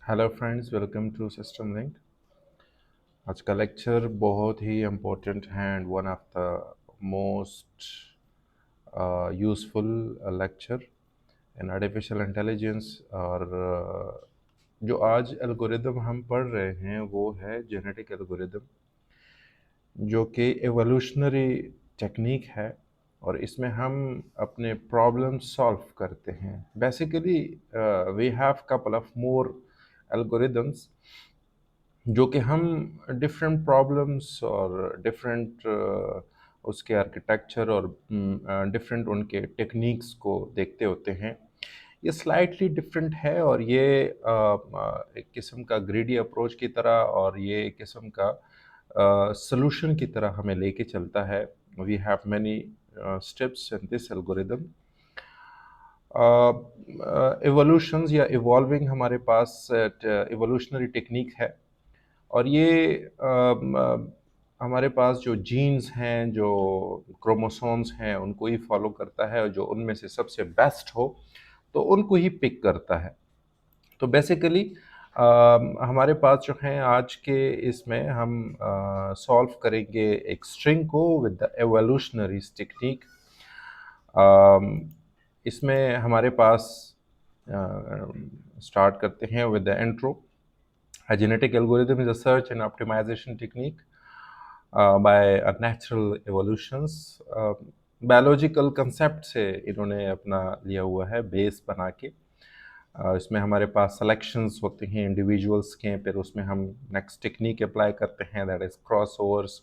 Hello friends, welcome to system link. आज का lecture बहुत ही इम्पोर्टेंट है and one of the most useful lecture in artificial intelligence. और जो आज एल्गोरिदम हम पढ़ रहे हैं वो है जेनेटिक एल्गोरिदम, जो कि एवोल्यूशनरी टेक्निक है और इसमें हम अपने प्रॉब्लम सॉल्व करते हैं। Basically we have couple of more algorithms जो कि हम डिफरेंट प्रॉब्लम्स और डिफरेंट उसके आर्किटेक्चर और डिफरेंट उनके टेक्निक्स को देखते होते हैं। ये स्लाइटली डिफरेंट है और ये एक किस्म का ग्रीडी अप्रोच की तरह और ये एक किस्म का सॉल्यूशन की तरह हमें लेके चलता है। We have many steps in this algorithm. Evolutions या इवॉल्विंग हमारे पास एवोल्यूशनरी टेक्निक है और ये हमारे पास जो जीन्स हैं, जो क्रोमोसोम्स हैं, उनको ही फॉलो करता है और जो उनमें से सबसे बेस्ट हो तो उनको ही पिक करता है। तो बेसिकली हमारे पास जो हैं आज के इसमें हम सॉल्व करेंगे एक स्ट्रिंग को विद द एवोल्यूशनरी टेक्निक। इसमें हमारे पास स्टार्ट करते हैं with the intro. A genetic algorithm is a search and optimization technique by a natural evolutions। Biological concept से इन्होंने अपना लिया हुआ है बेस बना के। इसमें हमारे पास सिलेक्शंस होते हैं इंडिविजुअल्स के, फिर उसमें हम नेक्स्ट टेक्निक अप्लाई करते हैं दैट इज़ क्रॉस ओवर्स।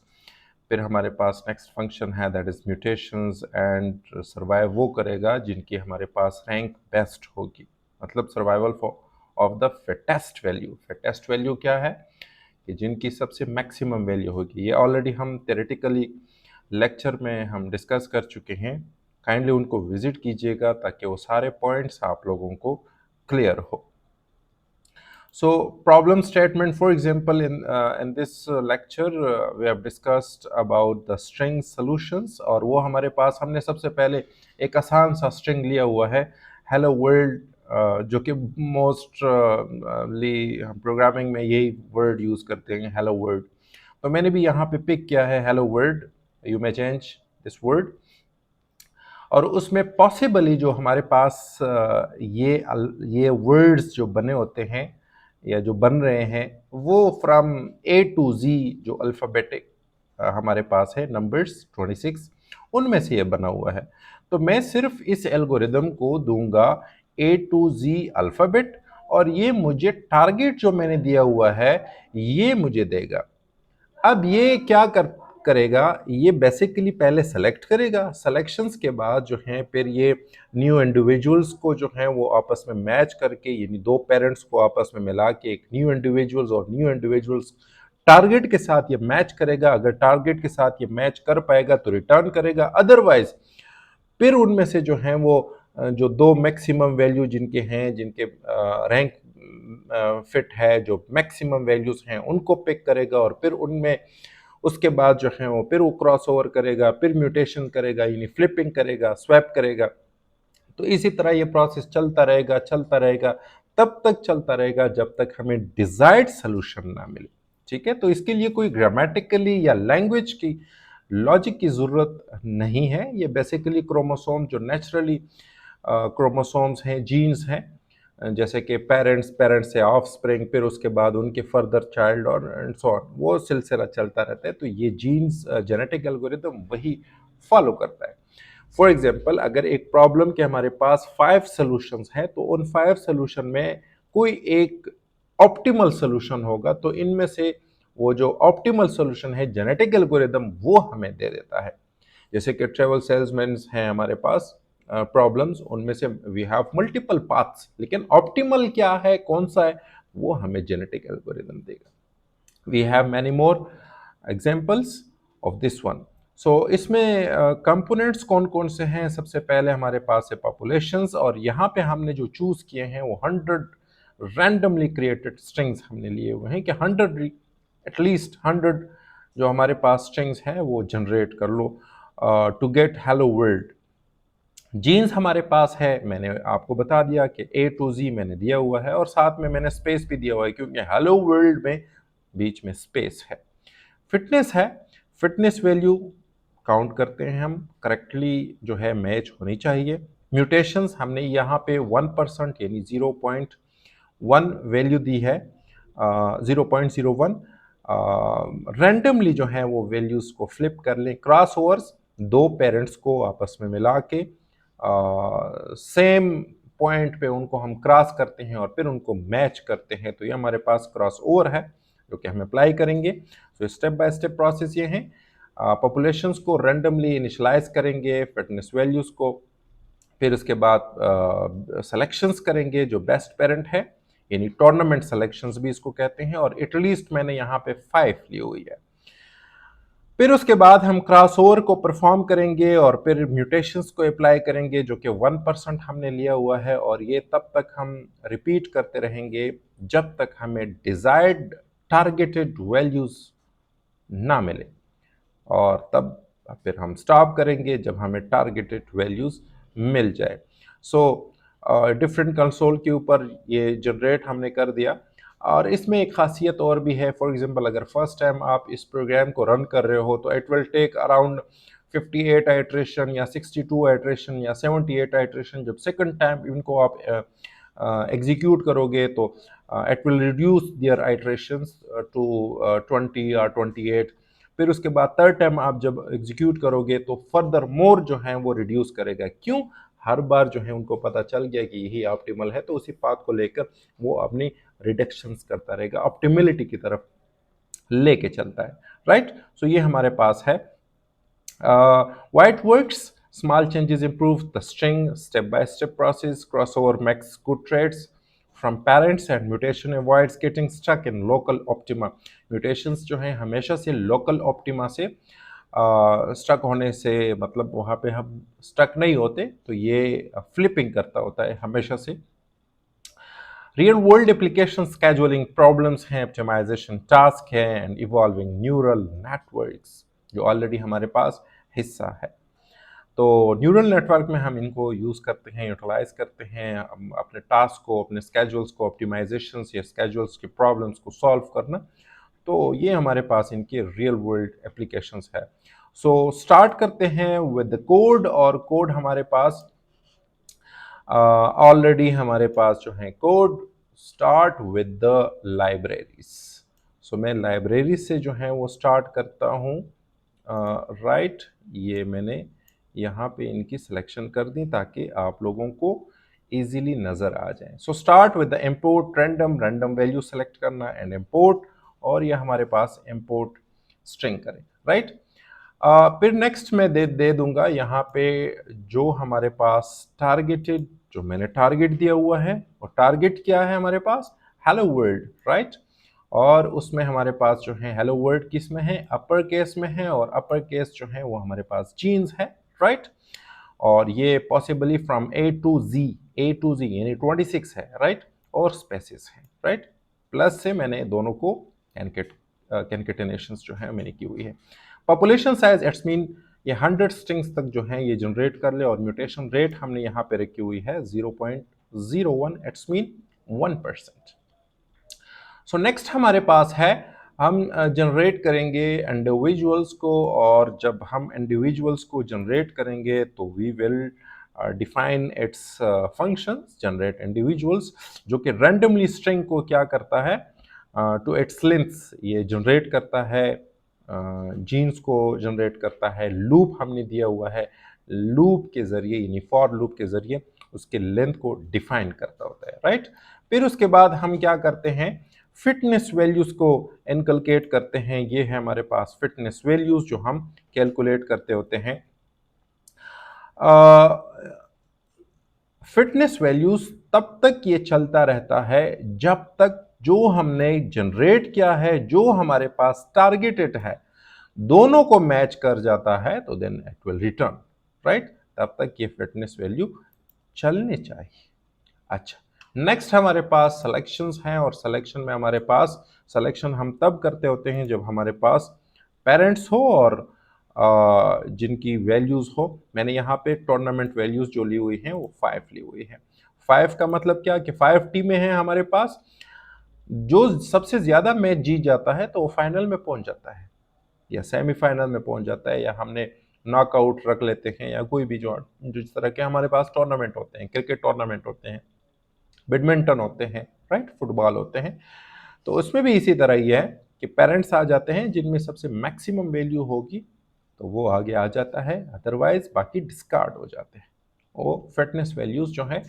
फिर हमारे पास नेक्स्ट फंक्शन है that is mutations and survive वो करेगा जिनकी हमारे पास रैंक बेस्ट होगी, मतलब survival of the fittest value. Fittest value क्या है कि जिनकी सबसे मैक्सिमम वैल्यू होगी। ये ऑलरेडी हम थेरेटिकली लेक्चर में हम डिस्कस कर चुके हैं। काइंडली उनको विजिट कीजिएगा ताकि वो सारे पॉइंट्स आप लोगों को क्लियर हो। So problem statement, for example, in this lecture we have discussed about the string solutions और वो हमारे पास हमने सबसे पहले एक आसान सा string लिया हुआ है hello world, जो कि मोस्टली हम प्रोग्रामिंग में यही वर्ड यूज़ करते हैं hello world। तो मैंने भी यहाँ पे पिक किया है hello world, you may change this word। और उसमें पॉसिबली जो हमारे पास ये वर्ड्स जो बने होते हैं या जो बन रहे हैं वो फ्रॉम ए टू जी जो अल्फ़ाबेटिक हमारे पास है नंबर्स 26, उनमें से ये बना हुआ है। तो मैं सिर्फ इस एल्गोरिदम को दूंगा ए टू जी अल्फ़ाबेट और ये मुझे टारगेट जो मैंने दिया हुआ है ये मुझे देगा। अब ये क्या करेगा, ये बेसिकली पहले सेलेक्ट करेगा, सिलेक्शंस के बाद जो है फिर ये न्यू इंडिविजुअल्स को जो है वो आपस में मैच करके, यानी दो पेरेंट्स को आपस में मिला के एक न्यू इंडिविजुअल्स और न्यू इंडिविजुअल्स टारगेट के साथ ये मैच करेगा। अगर टारगेट के साथ ये मैच कर पाएगा तो रिटर्न करेगा, अदरवाइज फिर उनमें से जो है वो जो दो मैक्सिमम वैल्यू जिनके हैं, जिनके रैंक फिट है, जो मैक्सिमम वैल्यूज हैं उनको पिक करेगा और फिर उनमें उसके बाद जो है वो फिर वो क्रॉस ओवर करेगा, फिर म्यूटेशन करेगा, यानी फ्लिपिंग करेगा, स्वैप करेगा। तो इसी तरह ये प्रोसेस चलता रहेगा, तब तक चलता रहेगा जब तक हमें डिजायर्ड सोल्यूशन ना मिले। ठीक है, तो इसके लिए कोई ग्रामेटिकली या लैंग्वेज की लॉजिक की ज़रूरत नहीं है। ये बेसिकली क्रोमोसोम जो नेचुरली क्रोमोसोम्स हैं, जीन्स हैं, जैसे कि पेरेंट्स से ऑफ स्प्रिंग, फिर उसके बाद उनके फर्दर चाइल्ड और एंड सो ऑन, वो सिलसिला चलता रहता है। तो ये जीन्स जेनेटिक एल्गोरिदम वही फॉलो करता है। फॉर एग्जाम्पल, अगर एक प्रॉब्लम के हमारे पास 5 सोल्यूशंस हैं तो उन 5 सोल्यूशन में कोई एक ऑप्टिमल सोल्यूशन होगा, तो इनमें से वो जो ऑप्टिमल सोल्यूशन है जेनेटिक एल्गोरिदम वो हमें दे देता है। जैसे कि ट्रेवल सेल्समैन हैं हमारे पास प्रॉब्लम्स, उनमें से वी हैव मल्टीपल पाथ्स, लेकिन ऑप्टिमल क्या है, कौन सा है, वो हमें जेनेटिक एल्गोरिदम देगा। We have many more examples of this one. So इसमें कंपोनेंट्स कौन कौन से हैं, सबसे पहले हमारे पास है पॉपुलेशंस, और यहाँ पे हमने जो चूज किए हैं वो 100 रैंडमली क्रिएटेड स्ट्रिंग्स हमने लिए हुए हैं कि 100 एटलीस्ट 100 जो हमारे पास स्ट्रिंग्स हैं वो जनरेट कर लो to get hello world. Genes हमारे पास है, मैंने आपको बता दिया कि A to Z मैंने दिया हुआ है और साथ में मैंने स्पेस भी दिया हुआ है क्योंकि हेलो वर्ल्ड में बीच में स्पेस है। फिटनेस है, फिटनेस वैल्यू काउंट करते हैं हम, करेक्टली जो है मैच होनी चाहिए। म्यूटेशंस हमने यहाँ पे 1% यानी 0.1 वैल्यू दी है, 0.01। रैंडमली जो है वो वैल्यूज को फ्लिप कर लें। क्रॉस ओवर्स, दो पेरेंट्स को आपस में मिला के सेम पॉइंट पे उनको हम क्रॉस करते हैं और फिर उनको मैच करते हैं, तो ये हमारे पास क्रॉस ओवर है जो कि हम अप्लाई करेंगे। तो स्टेप बाय स्टेप प्रोसेस ये है। पॉपुलेशंस को रैंडमली इनिशलाइज करेंगे, फिटनेस वैल्यूज को, फिर उसके बाद सिलेक्शंस करेंगे जो बेस्ट पेरेंट है, यानी टूर्नामेंट सिलेक्शंस भी इसको कहते हैं, और एटलीस्ट मैंने यहाँ पे 5 ली हुई है। फिर उसके बाद हम क्रॉसओवर को परफॉर्म करेंगे और फिर म्यूटेशंस को अप्लाई करेंगे जो कि 1% हमने लिया हुआ है, और ये तब तक हम रिपीट करते रहेंगे जब तक हमें डिजायर्ड टारगेटेड वैल्यूज ना मिले, और तब फिर हम स्टॉप करेंगे जब हमें टारगेटेड वैल्यूज मिल जाए। सो डिफरेंट कंसोल के ऊपर ये जनरेट हमने कर दिया। और इसमें एक खासियत और भी है, फॉर एग्जांपल अगर फर्स्ट टाइम आप इस प्रोग्राम को रन कर रहे हो तो it will take around 58 iteration या 62 आइट्रेशन या 78 आइट्रेशन। जब सेकंड टाइम इनको आप एग्जीक्यूट करोगे तो it will reduce their iterations to 20 और 28। फिर उसके बाद थर्ड टाइम आप जब एग्जीक्यूट करोगे तो फर्दर मोर जो है वो रिड्यूस करेगा। क्यों? हर बार जो है उनको पता चल गया कि यही ऑप्टिमल है, तो उसी पाथ को लेकर वो अपनी रिडक्शंस करता रहेगा, ऑप्टिमिलिटी की तरफ लेके चलता है। राइट, सो ये हमारे पास है। White works, small changes improve the string, step-by-step process, crossover makes good traits from parents, and mutation avoids getting stuck in local optima. Mutations जो हैं हमेशा से local optima से स्टक होने से, मतलब वहाँ पे हम स्टक नहीं होते, तो ये फ्लिपिंग करता होता है हमेशा से। रियल वर्ल्ड एप्लीकेशन स्केजुअलिंग प्रॉब्लम्स हैं, ऑप्टिमाइजेशन टास्क है, एंड इवॉल्विंग न्यूरल नेटवर्क्स जो ऑलरेडी हमारे पास हिस्सा है। तो न्यूरल नेटवर्क में हम इनको यूज़ करते हैं, यूटिलाइज करते हैं अपने टास्क को, अपने स्केजुअल्स को, ऑप्टिमाइजेशंस या स्केजुअल्स की प्रॉब्लम्स को सॉल्व करना। तो ये हमारे पास इनके रियल वर्ल्ड एप्लीकेशंस है। सो स्टार्ट करते हैं विद द कोड, और कोड हमारे पास ऑलरेडी हमारे पास जो है code start with the libraries. So मैं लाइब्रेरी से जो है वो स्टार्ट करता हूँ। राइट, ये मैंने यहाँ पे इनकी सिलेक्शन कर दी ताकि आप लोगों को इजीली नज़र आ जाए। So start with the import random, random value select करना एंड इम्पोर्ट, और ये हमारे पास इम्पोर्ट स्ट्रिंग करें। राइट, फिर नेक्स्ट मैं दे दूंगा यहाँ पे जो हमारे पास टारगेटेड, जो मैंने टारगेट दिया हुआ है, और टारगेट क्या है हमारे पास? Hello world. राइट, और उसमें हमारे पास जो है हेलो वर्ल्ड किस में है? अपर केस में है, और अपर केस जो है वो हमारे पास जीन्स है। राइट, और ये पॉसिबली फ्रॉम ए टू जी यानी 26 है। राइट, और स्पेसिस है। राइट, प्लस से मैंने दोनों को कैनकेटेनेशंस जो है मैंने की हुई है। पॉपुलेशन साइज, इट्स मीन ये 100 स्ट्रिंग्स तक जो है ये जनरेट कर ले, और म्यूटेशन रेट हमने यहाँ पे रखी हुई है 0.01, इट्स मीन 1%। सो नेक्स्ट हमारे पास है, हम जनरेट करेंगे इंडिविजुअल्स को, और जब हम इंडिविजुअल्स को जनरेट करेंगे तो we will define its functions generate individuals, जो कि रैंडमली स्ट्रिंग को क्या करता है, टू इट्स लेंथ्स ये जनरेट करता है, जीन्स को जनरेट करता है। लूप हमने दिया हुआ है, लूप के जरिए यानी फॉर लूप के जरिए उसके लेंथ को डिफाइन करता होता है। राइट, फिर उसके बाद हम क्या करते हैं, फिटनेस वैल्यूज को इनकलकेट करते हैं। ये है हमारे पास फिटनेस वैल्यूज जो हम कैलकुलेट करते होते हैं। फिटनेस वैल्यूज तब तक ये चलता रहता है जब तक जो हमने जनरेट किया है, जो हमारे पास टारगेटेड है, दोनों को मैच कर जाता है, तो then it will return. Right, तब तक ये फिटनेस वैल्यू चलनी चाहिए। अच्छा, नेक्स्ट हमारे पास सिलेक्शंस हैं, और सिलेक्शन में हमारे पास सिलेक्शन हम तब करते होते हैं जब हमारे पास पेरेंट्स हो और जिनकी वैल्यूज़ हो। मैंने यहाँ पे टूर्नामेंट वैल्यूज़ जो ली हुई हैं वो 5 ली हुई है। 5 का मतलब क्या कि 5 टीमें हैं हमारे पास, जो सबसे ज़्यादा मैच जीत जाता है तो वो फाइनल में पहुंच जाता है या सेमीफाइनल में पहुंच जाता है, या हमने नॉकआउट रख लेते हैं, या कोई भी जो जिस तरह के हमारे पास टूर्नामेंट होते हैं, क्रिकेट टूर्नामेंट होते हैं, बैडमिंटन होते हैं, राइट, फुटबॉल होते हैं, तो उसमें भी इसी तरह ही है कि पेरेंट्स आ जाते हैं जिनमें सबसे मैक्सिमम वैल्यू होगी तो वो आगे आ जाता है, अदरवाइज बाकी डिस्कार्ड हो जाते हैं। वो फिटनेस वैल्यूज जो है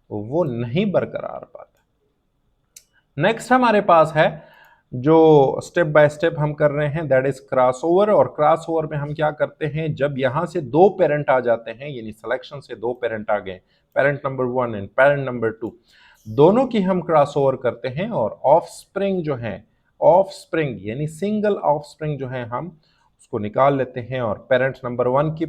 वो नहीं बरकरार पाता। नेक्स्ट हमारे पास है जो स्टेप बाय स्टेप हम कर रहे हैं, दैट इज क्रॉस ओवर। और क्रॉस ओवर में हम क्या करते हैं, जब यहां से दो पेरेंट आ जाते हैं, यानी सिलेक्शन से दो पेरेंट आ गए, parent number 1 and parent number 2, दोनों की हम क्रॉस ओवर करते हैं और ऑफ स्प्रिंग जो है, ऑफ स्प्रिंग यानी सिंगल ऑफ स्प्रिंग जो है हम उसको निकाल लेते हैं और पेरेंट्स नंबर 1 की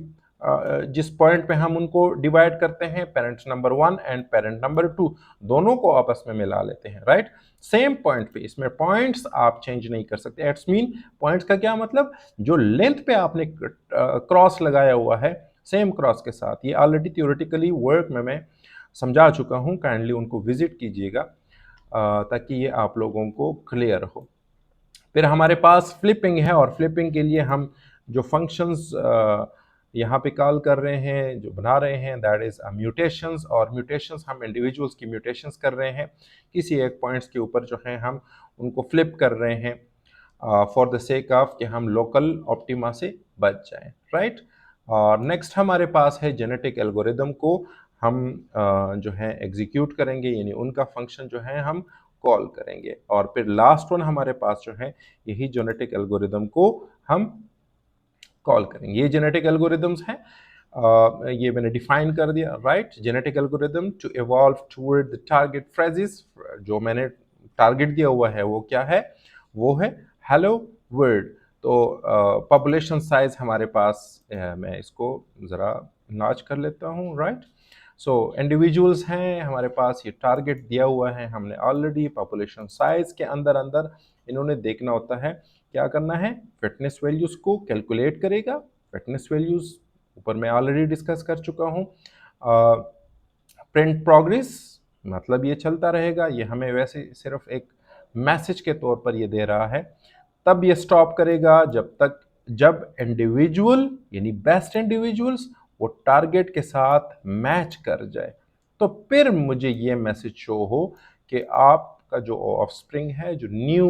जिस पॉइंट पे हम उनको डिवाइड करते हैं, parents number 1 and parent number 2 दोनों को आपस में मिला लेते हैं, राइट। सेम पॉइंट पे, इसमें पॉइंट्स आप चेंज नहीं कर सकते। इट्स मीन पॉइंट्स का क्या मतलब, जो लेंथ पे आपने क्रॉस लगाया हुआ है सेम क्रॉस के साथ, ये ऑलरेडी थ्योरेटिकली वर्क में मैं समझा चुका हूँ, काइंडली उनको विजिट कीजिएगा ताकि ये आप लोगों को क्लियर हो। फिर हमारे पास फ्लिपिंग है और फ्लिपिंग के लिए हम जो फंक्शंस यहाँ पे कॉल कर रहे हैं, जो बना रहे हैं, दैट इज म्यूटेशंस। और म्यूटेशंस हम इंडिविजुअल्स की म्यूटेशंस कर रहे हैं, किसी एक पॉइंट्स के ऊपर जो है हम उनको फ्लिप कर रहे हैं फॉर द सेक ऑफ कि हम लोकल ऑप्टिमा से बच जाएं, राइट। और नेक्स्ट हमारे पास है जेनेटिक एल्गोरिदम को हम जो है एग्जीक्यूट करेंगे, यानी उनका फंक्शन जो है हम कॉल करेंगे। और फिर लास्ट वन हमारे पास जो है यही जेनेटिक एल्गोरिदम को हम कॉल करेंगे। ये जेनेटिक एल्गोरिदम्स हैं, ये मैंने डिफाइन कर दिया, right. Genetic algorithm to evolve toward the target phrases, जो मैंने टारगेट दिया हुआ है वो क्या है, वो है हेलो वर्ल्ड। तो पॉपुलेशन साइज हमारे पास मैं इसको ज़रा नॉच कर लेता हूँ, राइट। सो इंडिविजुअल्स हैं हमारे पास, ये टारगेट दिया हुआ है हमने ऑलरेडी। पॉपुलेशन साइज के अंदर अंदर इन्होंने देखना होता है, क्या करना है, फिटनेस वैल्यूज़ को कैलकुलेट करेगा। फिटनेस वैल्यूज़ ऊपर मैं ऑलरेडी डिस्कस कर चुका हूँ। प्रिंट प्रोग्रेस मतलब ये चलता रहेगा, ये हमें वैसे सिर्फ एक मैसेज के तौर पर ये दे रहा है। तब ये स्टॉप करेगा जब इंडिविजुअल यानी बेस्ट इंडिविजुअल्स वो टारगेट के साथ मैच कर जाए, तो फिर मुझे ये मैसेज शो हो कि आपका जो ऑफस्प्रिंग है, जो न्यू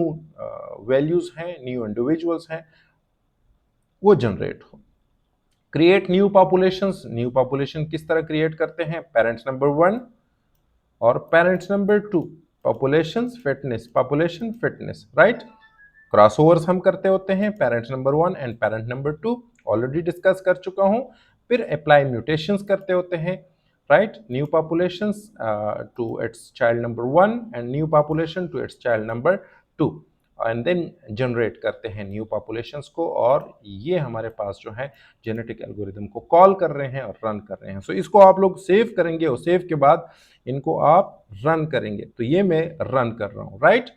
वैल्यूज हैं, न्यू इंडिविजुअल्स हैं, वो जनरेट हो। Create new populations, new population किस तरह क्रिएट करते हैं, पेरेंट्स नंबर 1 और parents number 2, population fitness, right. Crossovers हम करते होते हैं, parents number 1 and parent number 2 already discuss कर चुका हूं। फिर अप्लाई म्यूटेशंस करते होते हैं, right, new populations to its child number 1 and new population to its child number 2, and then generate करते हैं न्यू पॉपुलेशंस को। और ये हमारे पास जो है जेनेटिक एल्गोरिदम को कॉल कर रहे हैं और रन कर रहे हैं। सो इसको आप लोग सेव करेंगे और सेव के बाद इनको आप रन करेंगे। तो ये मैं रन कर रहा हूं, राइट।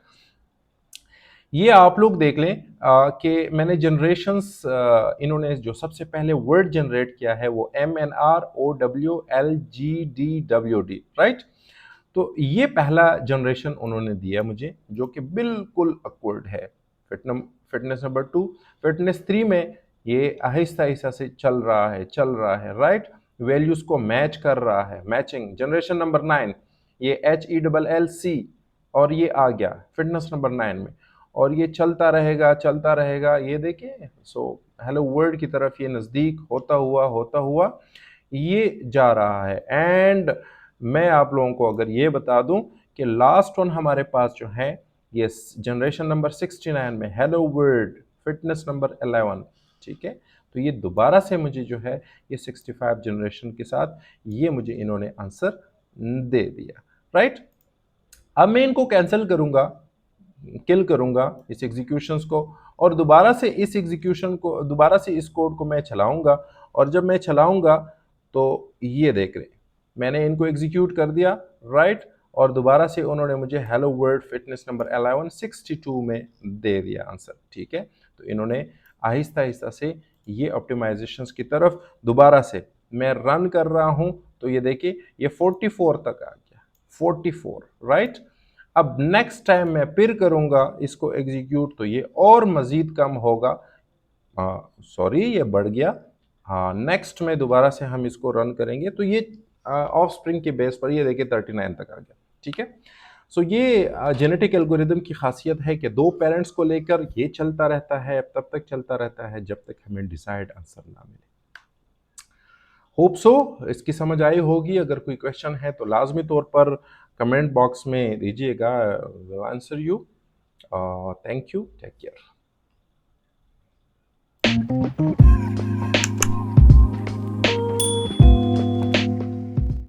ये आप लोग देख लें कि मैंने जनरेशंस, इन्होंने जो सबसे पहले वर्ड जनरेट किया है वो MNROWLGDWD, राइट। तो ये पहला जनरेशन उन्होंने दिया मुझे, जो कि बिल्कुल अकवर्ड है। फिटनेस नंबर 2, फिटनेस 3 में ये आहिस्ता आहिस्ता से चल रहा है, राइट। वैल्यूज को मैच कर रहा है, मैचिंग। जनरेशन नंबर 9 ये HELLC और ये आ गया फिटनेस नंबर 9 में, और ये चलता रहेगा। ये देखिए, सो हेलो वर्ल्ड की तरफ ये नज़दीक होता हुआ ये जा रहा है। एंड मैं आप लोगों को अगर ये बता दूं कि लास्ट वन हमारे पास जो है ये जनरेशन नंबर 69 में हेलो वर्ल्ड फिटनेस नंबर 11, ठीक है। तो ये दोबारा से मुझे जो है ये 65 जनरेशन के साथ ये मुझे इन्होंने आंसर दे दिया, राइट। अब मैं इनको कैंसिल करूंगा, किल करूंगा इस एग्जीक्यूशंस को, और दोबारा से इस कोड को मैं चलाऊंगा। और जब मैं चलाऊंगा तो ये देख रहे हैं मैंने इनको एग्जीक्यूट कर दिया, राइट। और दोबारा से उन्होंने मुझे हेलो वर्ल्ड फिटनेस नंबर 11 62 में दे दिया आंसर, ठीक है। तो इन्होंने आहिस्ता आहिस्ता से ये ऑप्टिमाइजेशंस की तरफ दोबारा से मैं रन कर रहा हूं, तो ये देखिए ये 44 तक आ गया, 44, राइट। अब नेक्स्ट टाइम मैं फिर करूंगा इसको एग्जीक्यूट, तो ये और मजीद कम होगा, सॉरी ये बढ़ गया। हाँ, नेक्स्ट में दोबारा से हम इसको रन करेंगे तो ये ऑफ स्प्रिंग के बेस पर ये देखिए 39 तक आ गया, ठीक है। सो ये जेनेटिक एल्गोरिदम की खासियत है कि दो पेरेंट्स को लेकर ये चलता रहता है, तब तक चलता रहता है जब तक हमें डिसाइड आंसर ना मिले। होप सो इसकी समझ आई होगी। अगर कोई क्वेश्चन है तो लाजमी तौर पर कमेंट बॉक्स में दीजिएगा, answer you. Thank you, take care.